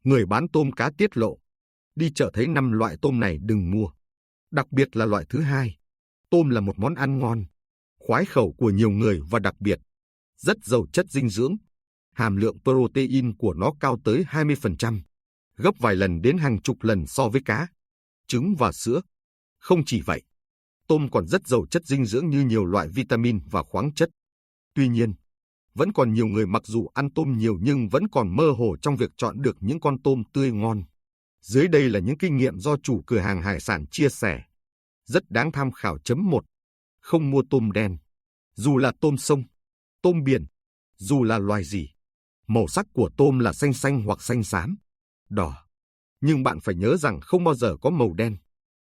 Người bán tôm cá tiết lộ, đi chợ thấy 5 loại tôm này đừng mua. Đặc biệt là loại thứ hai. Tôm là một món ăn ngon, khoái khẩu của nhiều người và đặc biệt rất giàu chất dinh dưỡng. Hàm lượng protein của nó cao tới 20%, gấp vài lần đến hàng chục lần so với cá, trứng và sữa. Không chỉ vậy, tôm còn rất giàu chất dinh dưỡng như nhiều loại vitamin và khoáng chất. Tuy nhiên, vẫn còn nhiều người mặc dù ăn tôm nhiều nhưng vẫn còn mơ hồ trong việc chọn được những con tôm tươi ngon. Dưới đây là những kinh nghiệm do chủ cửa hàng hải sản chia sẻ. Rất đáng tham khảo. 1. Không mua tôm đen. Dù là tôm sông, tôm biển, dù là loài gì, màu sắc của tôm là xanh xanh hoặc xanh xám, đỏ. Nhưng bạn phải nhớ rằng không bao giờ có màu đen.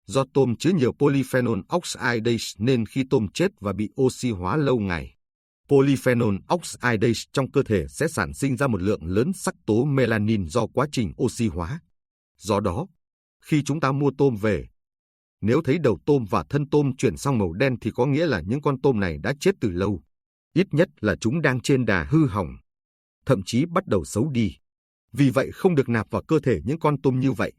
Do tôm chứa nhiều polyphenol oxidase nên khi tôm chết và bị oxy hóa lâu ngày, polyphenol oxidase trong cơ thể sẽ sản sinh ra một lượng lớn sắc tố melanin do quá trình oxy hóa. Do đó, khi chúng ta mua tôm về, nếu thấy đầu tôm và thân tôm chuyển sang màu đen thì có nghĩa là những con tôm này đã chết từ lâu. Ít nhất là chúng đang trên đà hư hỏng, thậm chí bắt đầu xấu đi. Vì vậy không được nạp vào cơ thể những con tôm như vậy.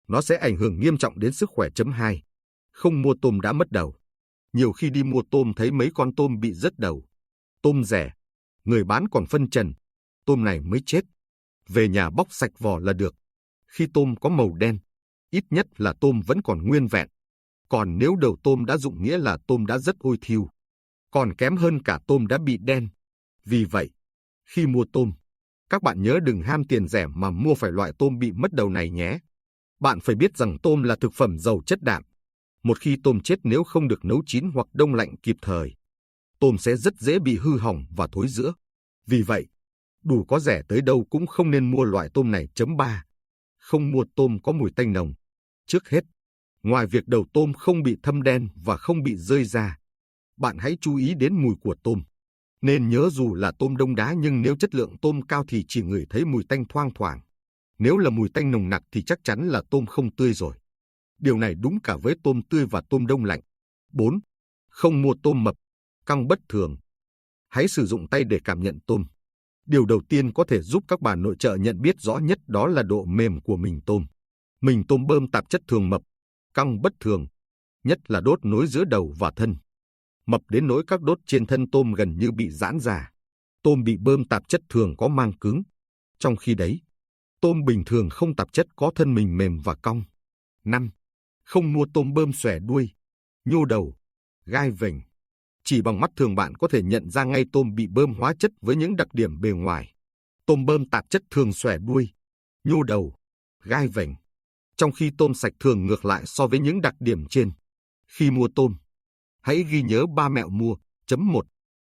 Nó sẽ ảnh hưởng nghiêm trọng đến sức khỏe. 2. Không mua tôm đã mất đầu. Nhiều khi đi mua tôm thấy mấy con tôm bị rớt đầu. Tôm rẻ, người bán còn phân trần, tôm này mới chết. Về nhà bóc sạch vỏ là được. Khi tôm có màu đen, ít nhất là tôm vẫn còn nguyên vẹn. Còn nếu đầu tôm đã rụng nghĩa là tôm đã rất ôi thiu. Còn kém hơn cả tôm đã bị đen. Vì vậy, khi mua tôm, các bạn nhớ đừng ham tiền rẻ mà mua phải loại tôm bị mất đầu này nhé. Bạn phải biết rằng tôm là thực phẩm giàu chất đạm. Một khi tôm chết nếu không được nấu chín hoặc đông lạnh kịp thời, tôm sẽ rất dễ bị hư hỏng và thối rữa. Vì vậy, dù có rẻ tới đâu cũng không nên mua loại tôm này. 3. Không mua tôm có mùi tanh nồng. Trước hết, ngoài việc đầu tôm không bị thâm đen và không bị rơi ra, bạn hãy chú ý đến mùi của tôm. Nên nhớ dù là tôm đông đá nhưng nếu chất lượng tôm cao thì chỉ ngửi thấy mùi tanh thoang thoảng. Nếu là mùi tanh nồng nặc thì chắc chắn là tôm không tươi rồi. Điều này đúng cả với tôm tươi và tôm đông lạnh. 4. Không mua tôm mập, căng bất thường. Hãy sử dụng tay để cảm nhận tôm. Điều đầu tiên có thể giúp các bà nội trợ nhận biết rõ nhất đó là độ mềm của mình tôm. Mình tôm bơm tạp chất thường mập, căng bất thường, nhất là đốt nối giữa đầu và thân. Mập đến nỗi các đốt trên thân tôm gần như bị giãn ra. Tôm bị bơm tạp chất thường có mang cứng. Trong khi đấy, tôm bình thường không tạp chất có thân mình mềm và cong. 5. Không mua tôm bơm xòe đuôi, nhô đầu, gai vểnh. Chỉ bằng mắt thường bạn có thể nhận ra ngay tôm bị bơm hóa chất với những đặc điểm bề ngoài. Tôm bơm tạp chất thường xòe đuôi, nhô đầu, gai vểnh. Trong khi tôm sạch thường ngược lại so với những đặc điểm trên. Khi mua tôm, hãy ghi nhớ 3 mẹo mua. 1.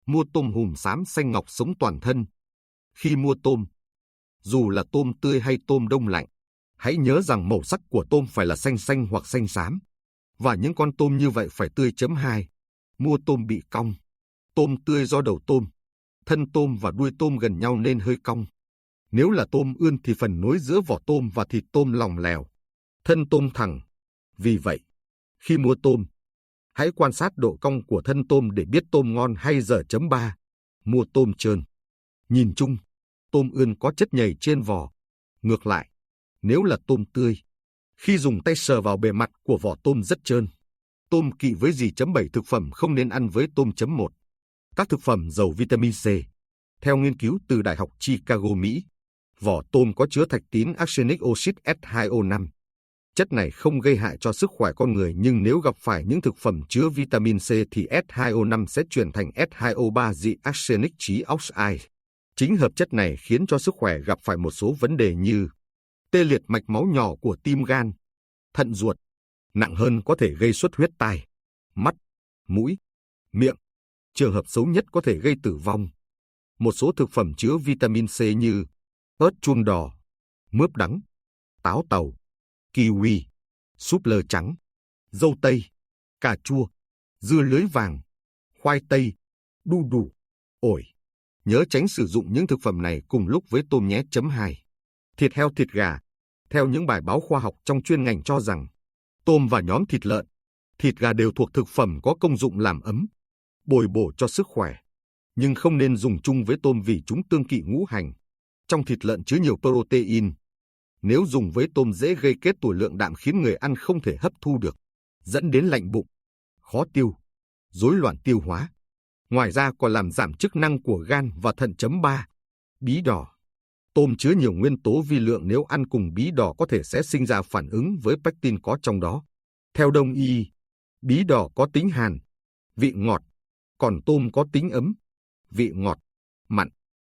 Mua tôm hùm xám xanh ngọc sống toàn thân. Khi mua tôm, dù là tôm tươi hay tôm đông lạnh, hãy nhớ rằng màu sắc của tôm phải là xanh xanh hoặc xanh xám. Và những con tôm như vậy phải tươi. 2. Mua tôm bị cong. Tôm tươi do đầu tôm, thân tôm và đuôi tôm gần nhau nên hơi cong. Nếu là tôm ươn thì phần nối giữa vỏ tôm và thịt tôm lỏng lẻo, thân tôm thẳng. Vì vậy, khi mua tôm, hãy quan sát độ cong của thân tôm để biết tôm ngon hay dở. 3. Mua tôm trơn. Nhìn chung, tôm ươn có chất nhầy trên vỏ. Ngược lại, nếu là tôm tươi, khi dùng tay sờ vào bề mặt của vỏ tôm rất trơn. Tôm kỵ với gì. 7 Thực phẩm không nên ăn với tôm. 1. Các thực phẩm giàu vitamin C. Theo nghiên cứu từ Đại học Chicago, Mỹ, vỏ tôm có chứa thạch tín arsenic oxide S2O5. Chất này không gây hại cho sức khỏe con người nhưng nếu gặp phải những thực phẩm chứa vitamin C thì S2O5 sẽ chuyển thành S2O3 dị arsenic trioxide. Chính hợp chất này khiến cho sức khỏe gặp phải một số vấn đề như tê liệt mạch máu nhỏ của tim gan, thận ruột. Nặng hơn có thể gây xuất huyết tai, mắt, mũi, miệng. Trường hợp xấu nhất có thể gây tử vong. Một số thực phẩm chứa vitamin C như ớt chuông đỏ, mướp đắng, táo tàu, kiwi, súp lơ trắng, dâu tây, cà chua, dưa lưới vàng, khoai tây, đu đủ, ổi. Nhớ tránh sử dụng những thực phẩm này cùng lúc với tôm nhé. 2. Thịt heo, thịt gà. Theo những bài báo khoa học trong chuyên ngành cho rằng, tôm và nhóm thịt lợn, thịt gà đều thuộc thực phẩm có công dụng làm ấm, bồi bổ cho sức khỏe. Nhưng không nên dùng chung với tôm vì chúng tương kỵ ngũ hành. Trong thịt lợn chứa nhiều protein, Nếu dùng với tôm dễ gây kết tủa lượng đạm khiến người ăn không thể hấp thu được, dẫn đến lạnh bụng, khó tiêu, rối loạn tiêu hóa. Ngoài ra còn làm giảm chức năng của gan và thận. 3. Bí đỏ. Tôm chứa nhiều nguyên tố vi lượng, nếu ăn cùng bí đỏ có thể sẽ sinh ra phản ứng với pectin có trong đó. Theo Đông y, bí đỏ có tính hàn, vị ngọt, còn tôm có tính ấm, vị ngọt, mặn.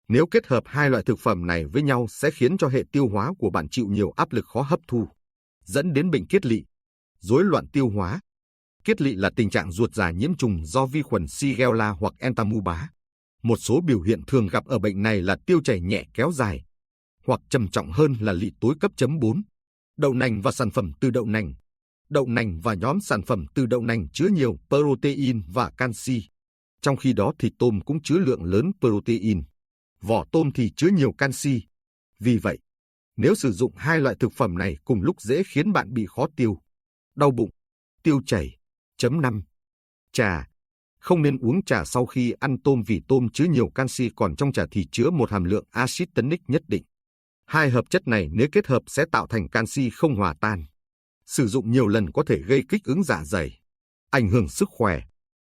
Nếu kết hợp hai loại thực phẩm này với nhau sẽ khiến cho hệ tiêu hóa của bạn chịu nhiều áp lực, khó hấp thu, dẫn đến bệnh kiết lỵ, rối loạn tiêu hóa. Kiết lỵ là tình trạng ruột già nhiễm trùng do vi khuẩn Shigella hoặc Entamoeba. Một số biểu hiện thường gặp ở bệnh này là tiêu chảy nhẹ kéo dài, hoặc trầm trọng hơn là lỵ tối cấp. 4. Đậu nành và sản phẩm từ đậu nành. Đậu nành và nhóm sản phẩm từ đậu nành chứa nhiều protein và canxi. Trong khi đó thịt tôm cũng chứa lượng lớn protein. Vỏ tôm thì chứa nhiều canxi. Vì vậy, nếu sử dụng hai loại thực phẩm này cùng lúc dễ khiến bạn bị khó tiêu, đau bụng, tiêu chảy. 5. Trà. Không nên uống trà sau khi ăn tôm vì tôm chứa nhiều canxi, còn trong trà thì chứa một hàm lượng axit tannic nhất định. Hai hợp chất này nếu kết hợp sẽ tạo thành canxi không hòa tan. Sử dụng nhiều lần có thể gây kích ứng dạ dày, ảnh hưởng sức khỏe.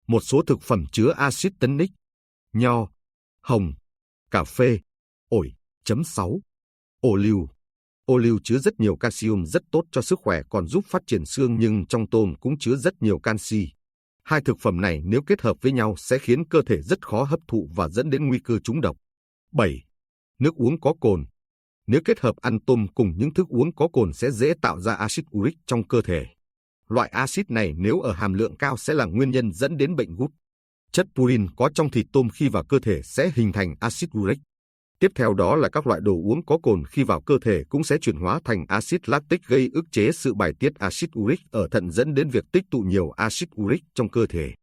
Một số thực phẩm chứa axit tannic: nho, hồng, cà phê, ổi. 6. Ô liu. Ô liu chứa rất nhiều calcium rất tốt cho sức khỏe, còn giúp phát triển xương, nhưng trong tôm cũng chứa rất nhiều canxi. Hai thực phẩm này nếu kết hợp với nhau sẽ khiến cơ thể rất khó hấp thụ và dẫn đến nguy cơ trúng độc. 7. Nước uống có cồn. Nếu kết hợp ăn tôm cùng những thức uống có cồn sẽ dễ tạo ra axit uric trong cơ thể. Loại axit này nếu ở hàm lượng cao sẽ là nguyên nhân dẫn đến bệnh gút. Chất purin có trong thịt tôm khi vào cơ thể sẽ hình thành axit uric. Tiếp theo đó là các loại đồ uống có cồn khi vào cơ thể cũng sẽ chuyển hóa thành axit lactic, gây ức chế sự bài tiết axit uric ở thận, dẫn đến việc tích tụ nhiều axit uric trong cơ thể.